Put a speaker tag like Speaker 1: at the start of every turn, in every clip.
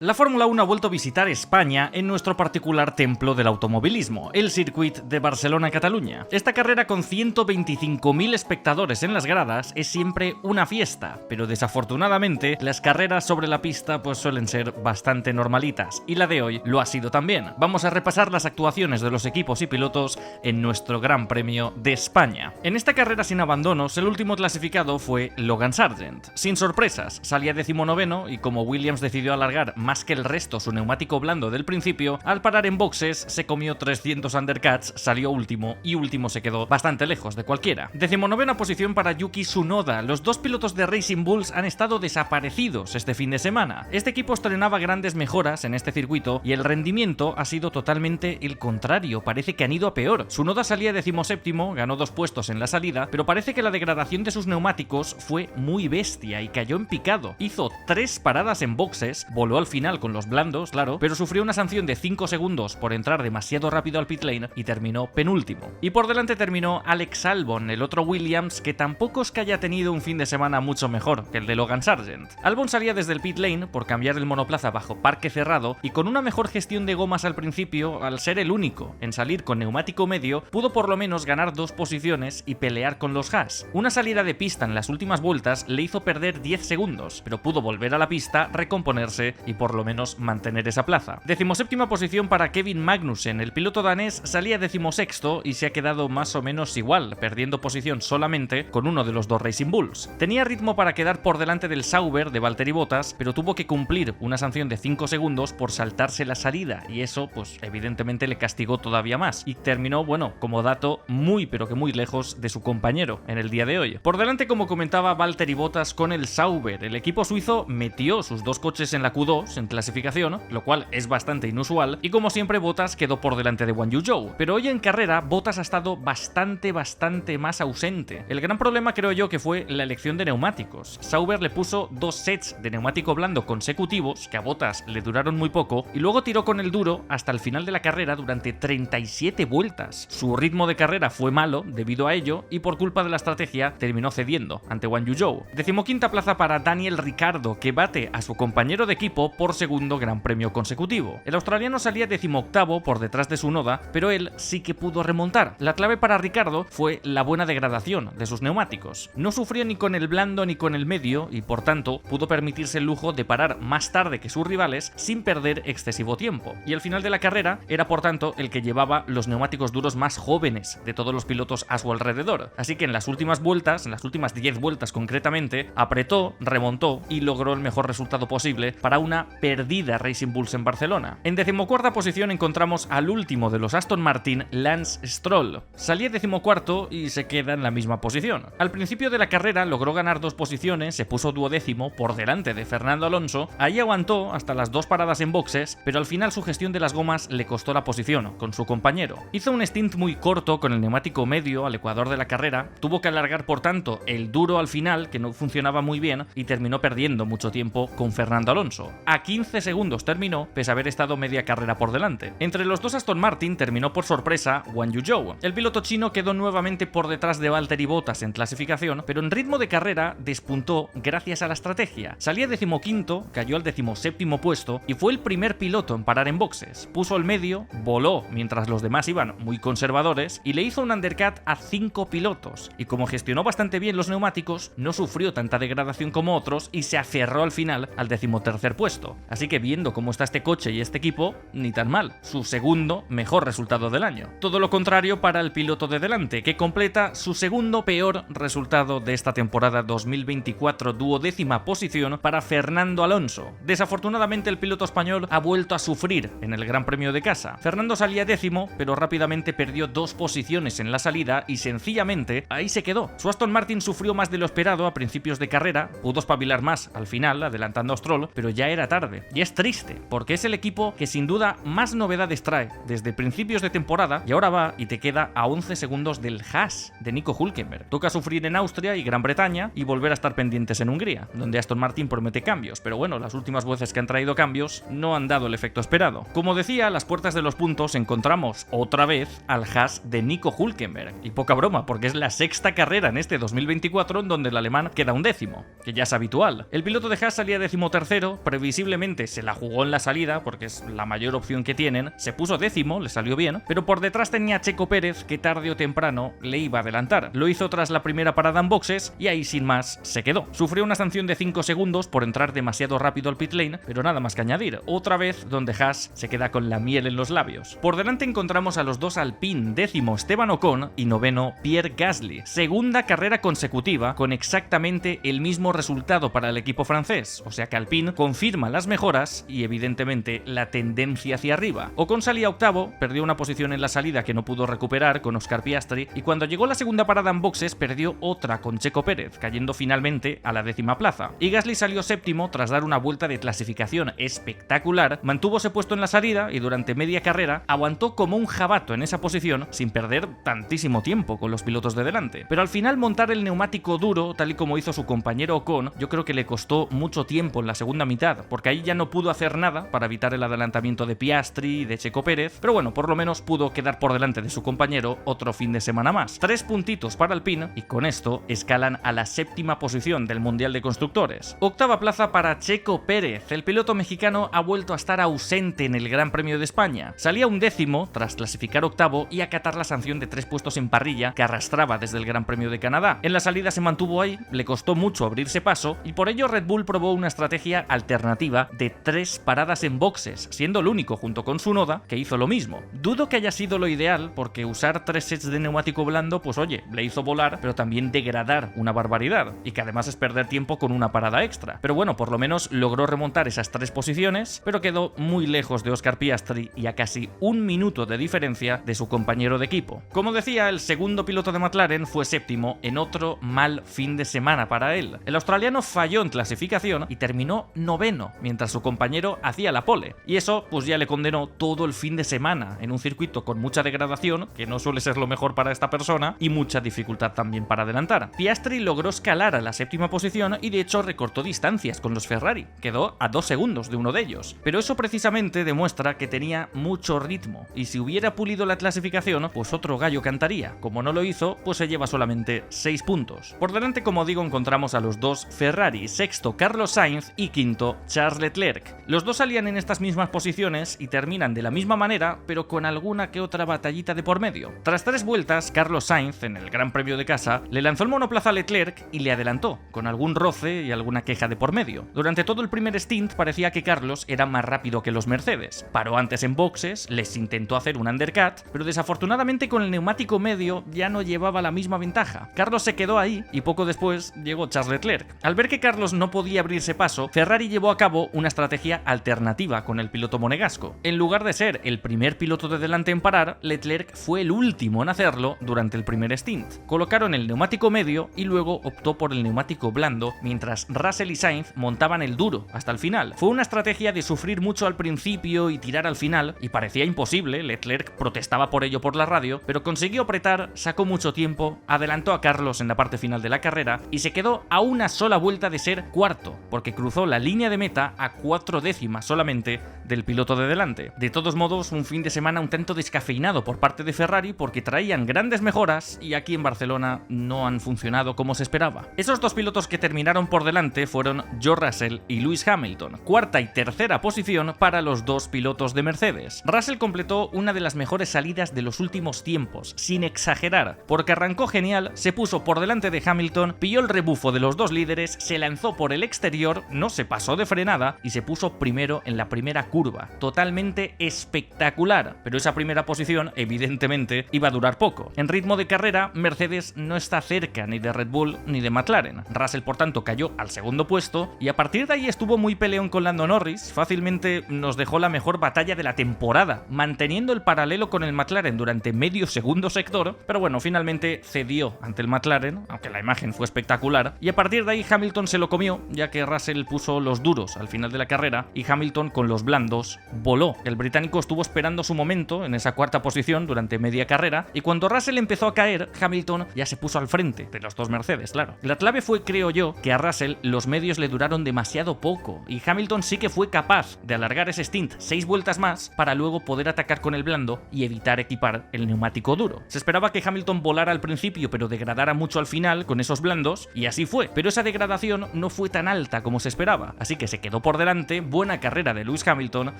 Speaker 1: La Fórmula 1 ha vuelto a visitar España en nuestro particular templo del automovilismo, el Circuit de Barcelona-Cataluña. Esta carrera con 125.000 espectadores en las gradas es siempre una fiesta, pero desafortunadamente las carreras sobre la pista pues suelen ser bastante normalitas, y la de hoy lo ha sido también. Vamos a repasar las actuaciones de los equipos y pilotos en nuestro Gran Premio de España. En esta carrera sin abandonos, el último clasificado fue Logan Sargent. Sin sorpresas, salía 19º y como Williams decidió alargar más que el resto su neumático blando del principio, al parar en boxes se comió 300 undercuts, salió último y último se quedó bastante lejos de cualquiera. 19ª posición para Yuki Tsunoda. Los dos pilotos de Racing Bulls han estado desaparecidos este fin de semana. Este equipo estrenaba grandes mejoras en este circuito y el rendimiento ha sido totalmente el contrario, parece que han ido a peor. Tsunoda salía 17º, ganó 2 puestos en la salida, pero parece que la degradación de sus neumáticos fue muy bestia y cayó en picado. Hizo 3 paradas en boxes, voló al final con los blandos, claro, pero sufrió una sanción de 5 segundos por entrar demasiado rápido al pit lane y terminó penúltimo. Y por delante terminó Alex Albon, el otro Williams, que tampoco es que haya tenido un fin de semana mucho mejor que el de Logan Sargent. Albon salía desde el pit lane por cambiar el monoplaza bajo parque cerrado y con una mejor gestión de gomas al principio, al ser el único en salir con neumático medio, pudo por lo menos ganar 2 posiciones y pelear con los Haas. Una salida de pista en las últimas vueltas le hizo perder 10 segundos, pero pudo volver a la pista, recomponerse y por lo menos mantener esa plaza. 17ª posición para Kevin Magnussen. El piloto danés salía 16º y se ha quedado más o menos igual, perdiendo posición solamente con uno de los dos Racing Bulls. Tenía ritmo para quedar por delante del Sauber de Valtteri Bottas, pero tuvo que cumplir una sanción de 5 segundos por saltarse la salida y eso pues evidentemente le castigó todavía más y terminó, bueno, como dato, muy pero que muy lejos de su compañero en el día de hoy. Por delante, como comentaba, Valtteri Bottas con el Sauber. El equipo suizo metió sus 2 coches en la Q2 en clasificación, lo cual es bastante inusual, y como siempre Bottas quedó por delante de Guan Yu Zhou. Pero hoy en carrera Bottas ha estado bastante más ausente. El gran problema creo yo que fue la elección de neumáticos. Sauber le puso 2 sets de neumático blando consecutivos, que a Bottas le duraron muy poco, y luego tiró con el duro hasta el final de la carrera durante 37 vueltas. Su ritmo de carrera fue malo debido a ello, y por culpa de la estrategia terminó cediendo ante Guan Yu Zhou. 15ª plaza para Daniel Ricciardo, que bate a su compañero de equipo por segundo Gran Premio consecutivo. El australiano salía 18º por detrás de Tsunoda, pero él sí que pudo remontar. La clave para Ricciardo fue la buena degradación de sus neumáticos. No sufrió ni con el blando ni con el medio y por tanto pudo permitirse el lujo de parar más tarde que sus rivales sin perder excesivo tiempo. Y el final de la carrera era por tanto el que llevaba los neumáticos duros más jóvenes de todos los pilotos a su alrededor. Así que en las últimas vueltas, en las últimas 10 vueltas concretamente, apretó, remontó y logró el mejor resultado posible para una perdida Racing Bulls en Barcelona. En 14ª posición encontramos al último de los Aston Martin, Lance Stroll. Salía 14º y se queda en la misma posición. Al principio de la carrera logró ganar 2 posiciones, se puso 12º por delante de Fernando Alonso, ahí aguantó hasta las 2 paradas en boxes, pero al final su gestión de las gomas le costó la posición con su compañero. Hizo un stint muy corto con el neumático medio al ecuador de la carrera, tuvo que alargar por tanto el duro al final, que no funcionaba muy bien, y terminó perdiendo mucho tiempo con Fernando Alonso. A 15 segundos terminó, pese a haber estado media carrera por delante. Entre los dos Aston Martin terminó por sorpresa Guan Yu Zhou. El piloto chino quedó nuevamente por detrás de Valtteri Bottas en clasificación, pero en ritmo de carrera despuntó gracias a la estrategia. Salía 15º, cayó al 17º puesto y fue el primer piloto en parar en boxes. Puso el medio, voló mientras los demás iban muy conservadores y le hizo un undercut a 5 pilotos. Y como gestionó bastante bien los neumáticos, no sufrió tanta degradación como otros y se aferró al final al 13º puesto. Así que viendo cómo está este coche y este equipo, ni tan mal. Su segundo mejor resultado del año. Todo lo contrario para el piloto de delante, que completa su segundo peor resultado de esta temporada 2024, 12ª posición para Fernando Alonso. Desafortunadamente el piloto español ha vuelto a sufrir en el Gran Premio de casa. Fernando salía 10º, pero rápidamente perdió 2 posiciones en la salida y sencillamente ahí se quedó. Su Aston Martin sufrió más de lo esperado a principios de carrera, pudo espabilar más al final, adelantando a Stroll, pero ya era tarde. Y es triste, porque es el equipo que sin duda más novedades trae desde principios de temporada y ahora va y te queda a 11 segundos del Haas de Nico Hülkenberg. Toca sufrir en Austria y Gran Bretaña y volver a estar pendientes en Hungría, donde Aston Martin promete cambios, pero bueno, las últimas veces que han traído cambios no han dado el efecto esperado. Como decía, a las puertas de los puntos encontramos otra vez al Haas de Nico Hülkenberg. Y poca broma, porque es la 6ª carrera en este 2024 en donde el alemán queda 11º, que ya es habitual. El piloto de Haas salía 13º, previsiblemente posiblemente se la jugó en la salida, porque es la mayor opción que tienen, se puso décimo, le salió bien, pero por detrás tenía a Checo Pérez, que tarde o temprano le iba a adelantar. Lo hizo tras la primera parada en boxes y ahí sin más se quedó. Sufrió una sanción de 5 segundos por entrar demasiado rápido al pit lane, pero nada más que añadir. Otra vez donde Haas se queda con la miel en los labios. Por delante encontramos a los dos Alpine, décimo Esteban Ocon y noveno Pierre Gasly. Segunda carrera consecutiva con exactamente el mismo resultado para el equipo francés, o sea que Alpine confirma las mejoras y evidentemente la tendencia hacia arriba. Ocon salía octavo, perdió una posición en la salida que no pudo recuperar con Oscar Piastri y cuando llegó la segunda parada en boxes perdió otra con Checo Pérez, cayendo finalmente a la 10ª plaza. Y Gasly salió séptimo tras dar una vuelta de clasificación espectacular, mantúvose puesto en la salida y durante media carrera aguantó como un jabato en esa posición sin perder tantísimo tiempo con los pilotos de delante. Pero al final montar el neumático duro, tal y como hizo su compañero Ocon, yo creo que le costó mucho tiempo en la segunda mitad, porque ahí ya no pudo hacer nada para evitar el adelantamiento de Piastri y de Checo Pérez, pero bueno, por lo menos pudo quedar por delante de su compañero otro fin de semana más. 3 puntitos para Alpine y con esto escalan a la 7ª posición del Mundial de Constructores. 8ª plaza para Checo Pérez. El piloto mexicano ha vuelto a estar ausente en el Gran Premio de España. Salía un décimo tras clasificar octavo y acatar la sanción de 3 puestos en parrilla que arrastraba desde el Gran Premio de Canadá. En la salida se mantuvo ahí, le costó mucho abrirse paso y por ello Red Bull probó una estrategia alternativa de 3 paradas en boxes, siendo el único junto con Tsunoda que hizo lo mismo. Dudo que haya sido lo ideal porque usar 3 sets de neumático blando, pues oye, le hizo volar, pero también degradar una barbaridad y que además es perder tiempo con una parada extra. Pero bueno, por lo menos logró remontar esas 3 posiciones, pero quedó muy lejos de Oscar Piastri y a casi 1 minuto de diferencia de su compañero de equipo. Como decía, el segundo piloto de McLaren fue séptimo en otro mal fin de semana para él. El australiano falló en clasificación y terminó noveno, mientras su compañero hacía la pole. Y eso pues ya le condenó todo el fin de semana en un circuito con mucha degradación, que no suele ser lo mejor para esta persona, y mucha dificultad también para adelantar. Piastri logró escalar a la 7ª posición y de hecho recortó distancias con los Ferrari, quedó a 2 segundos de uno de ellos. Pero eso precisamente demuestra que tenía mucho ritmo, y si hubiera pulido la clasificación, pues otro gallo cantaría. Como no lo hizo, pues se lleva solamente 6 puntos. Por delante, como digo, encontramos a los dos Ferrari, sexto Carlos Sainz y quinto Charles Leclerc. Los dos salían en estas mismas posiciones y terminan de la misma manera, pero con alguna que otra batallita de por medio. Tras 3 vueltas, Carlos Sainz, en el Gran Premio de casa, le lanzó el monoplaza a Leclerc y le adelantó, con algún roce y alguna queja de por medio. Durante todo el primer stint parecía que Carlos era más rápido que los Mercedes. Paró antes en boxes, les intentó hacer un undercut, pero desafortunadamente con el neumático medio ya no llevaba la misma ventaja. Carlos se quedó ahí y poco después llegó Charles Leclerc. Al ver que Carlos no podía abrirse paso, Ferrari llevó a cabo una estrategia alternativa con el piloto monegasco. En lugar de ser el primer piloto de delante en parar, Leclerc fue el último en hacerlo durante el primer stint. Colocaron el neumático medio y luego optó por el neumático blando, mientras Russell y Sainz montaban el duro hasta el final. Fue una estrategia de sufrir mucho al principio y tirar al final, y parecía imposible. Leclerc protestaba por ello por la radio, pero consiguió apretar, sacó mucho tiempo, adelantó a Carlos en la parte final de la carrera y se quedó a una sola vuelta de ser cuarto, porque cruzó la línea de meta a 4 décimas solamente del piloto de delante. De todos modos, un fin de semana un tanto descafeinado por parte de Ferrari porque traían grandes mejoras y aquí en Barcelona no han funcionado como se esperaba. Esos dos pilotos que terminaron por delante fueron George Russell y Lewis Hamilton, cuarta y tercera posición para los dos pilotos de Mercedes. Russell completó una de las mejores salidas de los últimos tiempos, sin exagerar, porque arrancó genial, se puso por delante de Hamilton, pilló el rebufo de los dos líderes, se lanzó por el exterior, no se pasó de frenada y se puso primero en la primera curva. Totalmente espectacular, pero esa primera posición evidentemente iba a durar poco. En ritmo de carrera, Mercedes no está cerca ni de Red Bull ni de McLaren. Russell por tanto cayó al segundo puesto y a partir de ahí estuvo muy peleón con Lando Norris, fácilmente nos dejó la mejor batalla de la temporada, manteniendo el paralelo con el McLaren durante medio segundo sector, pero bueno, finalmente cedió ante el McLaren, aunque la imagen fue espectacular, y a partir de ahí Hamilton se lo comió, ya que Russell puso los duros al final de la carrera y Hamilton con los blandos voló. El británico estuvo esperando su momento en esa cuarta posición durante media carrera y cuando Russell empezó a caer, Hamilton ya se puso al frente de los dos Mercedes, claro. La clave fue, creo yo, que a Russell los medios le duraron demasiado poco y Hamilton sí que fue capaz de alargar ese stint 6 vueltas más para luego poder atacar con el blando y evitar equipar el neumático duro. Se esperaba que Hamilton volara al principio pero degradara mucho al final con esos blandos y así fue, pero esa degradación no fue tan alta como se esperaba, así que se quedó quedó por delante, buena carrera de Lewis Hamilton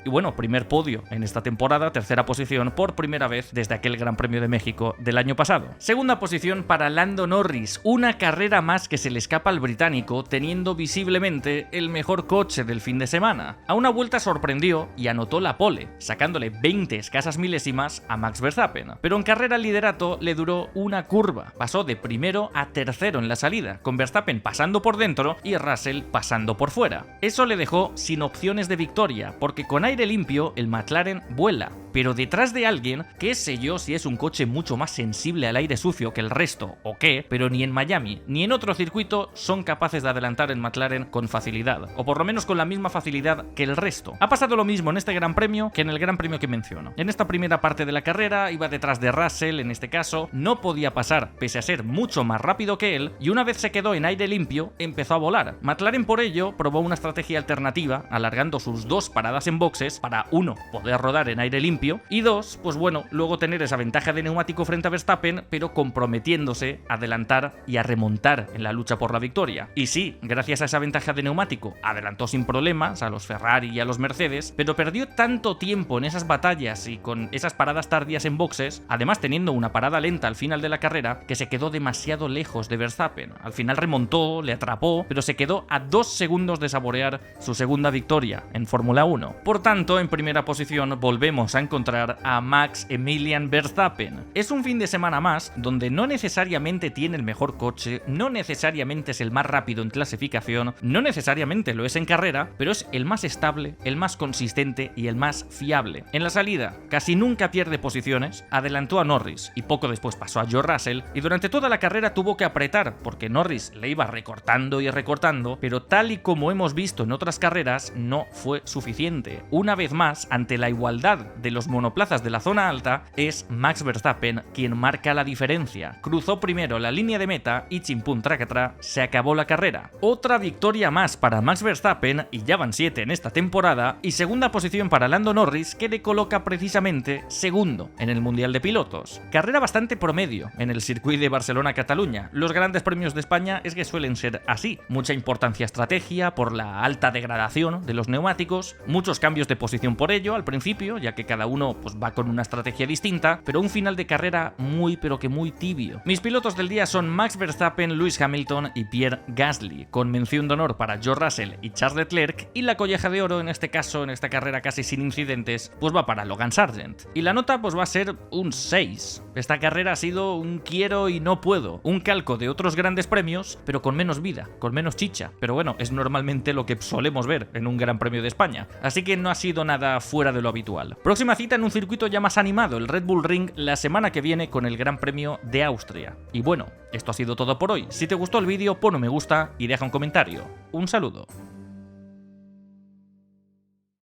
Speaker 1: y bueno, primer podio en esta temporada, tercera posición por primera vez desde aquel Gran Premio de México del año pasado. Segunda posición para Lando Norris, una carrera más que se le escapa al británico teniendo visiblemente el mejor coche del fin de semana. A una vuelta sorprendió y anotó la pole, sacándole 20 escasas milésimas a Max Verstappen, pero en carrera al liderato le duró una curva, pasó de primero a tercero en la salida, con Verstappen pasando por dentro y Russell pasando por fuera. Eso le dejó sin opciones de victoria, porque con aire limpio el McLaren vuela, pero detrás de alguien, qué sé yo si es un coche mucho más sensible al aire sucio que el resto o qué, pero ni en Miami ni en otro circuito son capaces de adelantar en McLaren con facilidad, o por lo menos con la misma facilidad que el resto. Ha pasado lo mismo en este Gran Premio que en el Gran Premio que menciono. En esta primera parte de la carrera iba detrás de Russell, en este caso, no podía pasar pese a ser mucho más rápido que él, y una vez se quedó en aire limpio, empezó a volar. McLaren por ello probó una estrategia alternativa, alargando sus 2 paradas en boxes para 1, poder rodar en aire limpio, y 2, pues bueno, luego tener esa ventaja de neumático frente a Verstappen, pero comprometiéndose a adelantar y a remontar en la lucha por la victoria. Y sí, gracias a esa ventaja de neumático, adelantó sin problemas a los Ferrari y a los Mercedes, pero perdió tanto tiempo en esas batallas y con esas paradas tardías en boxes, además teniendo una parada lenta al final de la carrera, que se quedó demasiado lejos de Verstappen. Al final remontó, le atrapó, pero se quedó a 2 segundos de saborear su segunda victoria en Fórmula 1. Por tanto, en primera posición volvemos a encontrar a Max Emilian Verstappen. Es un fin de semana más donde no necesariamente tiene el mejor coche, no necesariamente es el más rápido en clasificación, no necesariamente lo es en carrera, pero es el más estable, el más consistente y el más fiable. En la salida casi nunca pierde posiciones, adelantó a Norris y poco después pasó a George Russell, y durante toda la carrera tuvo que apretar porque Norris le iba recortando y recortando, pero tal y como hemos visto en otras carreras no fue suficiente. Una vez más, ante la igualdad de los monoplazas de la zona alta, es Max Verstappen quien marca la diferencia. Cruzó primero la línea de meta y chimpún tracatra, se acabó la carrera. Otra victoria más para Max Verstappen, y ya van 7 en esta temporada, y segunda posición para Lando Norris, que le coloca precisamente segundo en el Mundial de Pilotos. Carrera bastante promedio en el circuito de Barcelona-Cataluña. Los grandes premios de España es que suelen ser así. Mucha importancia estrategia por la alta degradación de los neumáticos, muchos cambios de posición por ello al principio, ya que cada uno pues va con una estrategia distinta, pero un final de carrera muy pero que muy tibio. Mis pilotos del día son Max Verstappen, Lewis Hamilton y Pierre Gasly, con mención de honor para George Russell y Charles Leclerc, y la colleja de oro en este caso, en esta carrera casi sin incidentes, pues va para Logan Sargent. Y la nota pues va a ser un 6. Esta carrera ha sido un quiero y no puedo, un calco de otros grandes premios, pero con menos vida, con menos chicha, pero bueno, es normalmente lo que solemos ver en un Gran Premio de España, así que no ha sido nada fuera de lo habitual. Próxima cita en un circuito ya más animado, el Red Bull Ring, la semana que viene con el Gran Premio de Austria. Y bueno, esto ha sido todo por hoy. Si te gustó el vídeo, pon un me gusta y deja un comentario. Un saludo.